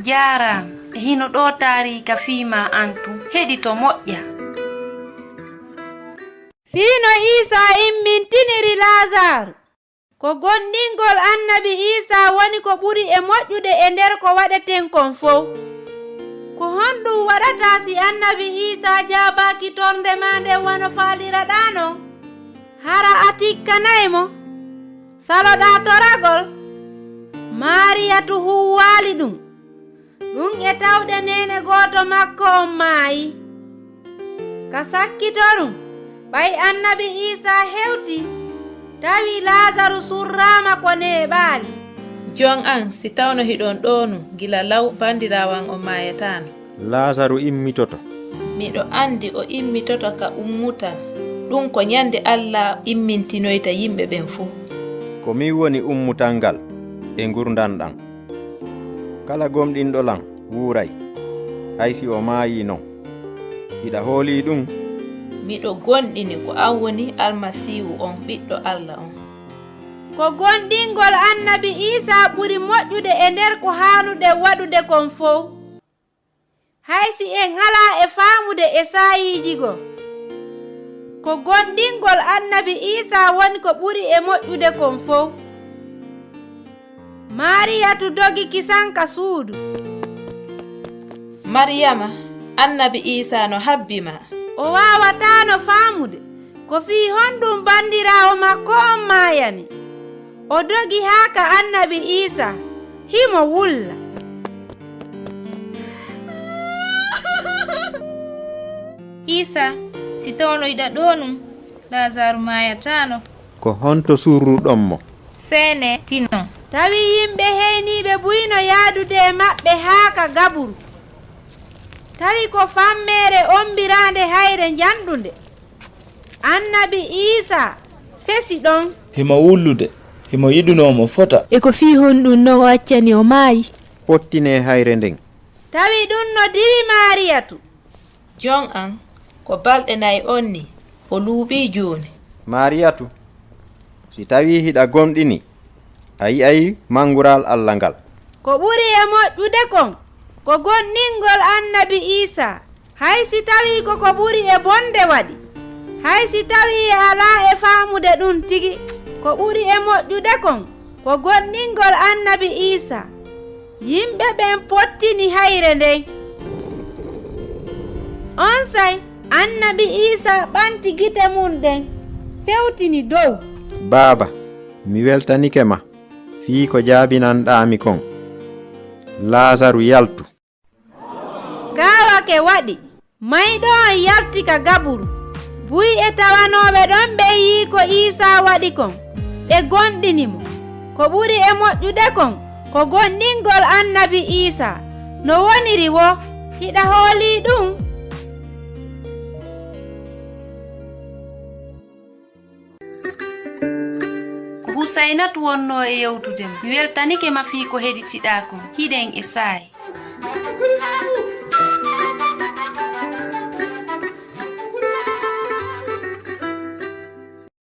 Jaram hino ɗo taarika fiima antu heɗito moƴƴa. Fiino Isa immintiniri Lazaru ko gonɗingol annabi Isa woni ko ɓuri e moƴƴude e nder ko waɗeten kon fof. Ko honɗum waɗata si annabi Isa jaabaki torde ma nden wano faaliraɗano? Hara a tikkanaymo? Saloɗa toragol? Mariyatu huwwaali ɗum e tawde nene goto makko on maayi. Ka sakkitorum ɓay annabi Isa hewti tawi Lazaru surrama ko neɓaali. Jon an si tawno hiɗon ɗonu gila law bandirawan o mayatano. Lazaru immitoto. Miɗo andi o immitoto ka ummutal. Ɗum ko nyande Allah immintinoyta yimɓe ɓen fuu. Ko mi woni ummutal ngal e ngurndan ɗan. Kala gomɗinɗo lan wuuray haysi o maayi non. Hiɗa hooli ɗum? Miɗo gonɗini ko an woni almasihu on ɓiɗɗo Allah on. Ko gonɗingol annabi Isa ɓuri moƴƴude e nder ko haanuɗe waɗude kon fof. Haysi en ala e faamude e saayiji go. Ko gonɗingol annabi Isa woni ko ɓuri e moƴƴude kon fof. Mariyatu dogi kisanka suudu. Maryama, annabi Isa no habbima. O wawatano faamude ko fii honɗum bandirawo makko on maayani. O dogi haa ka annabi Isa himo wulla. Isa, si tawno yiɗa ɗonum Lazaru mayatano. Ko honto surruɗonmo? Sene tino. Tawi yimɓe heyniɓe buyno yaadude e maɓɓe haa ka gaburu. Tawi ko fammere ombirande hayre janɗunde. Annabi Isa fesi ɗon. Himo wullude, himo yiɗunomo fota. E ko fii honɗum non o accani o maayi. Pottine hayre nden. Tawi ɗum no diwi Mariyatu. Jon an ko balɗe nayi on ni o luuɓi joni. Mariyatu, si tawi hiɗa gomɗini a yi'ay mangural Allah ngal. Ko ɓuri e moƴƴude kon ko gonɗingol annabi Isa. Hay si tawi ko ɓuri e bonde waɗi. Hay si tawi ala e faamude ɗum tigi. Ko ɓuri e moƴƴude kon ko gonɗingol annabi Isa. Yimɓe ɓen pottini hayre nden. On say annabi Isa ɓanti gite mum ɗen fewtini dow. Baaba, mi weltanike ma fii ko jaabinanɗami kon. Lazaru yaltu. Gawake waɗi mayɗo on yalti ka gaburu. Buy e tawanoɓe ɗon ɓe yi ko Isa waɗi kon ɓe gonɗinimo. Ko ɓuri e moƴƴude kon ko gonɗingol annabi Isa. No woniri wo hiɗa hooli ɗum. Husainatu wonno e yewtudema. Mi weltanike ma fii ko heɗitiɗa kon hiɗen e saayi.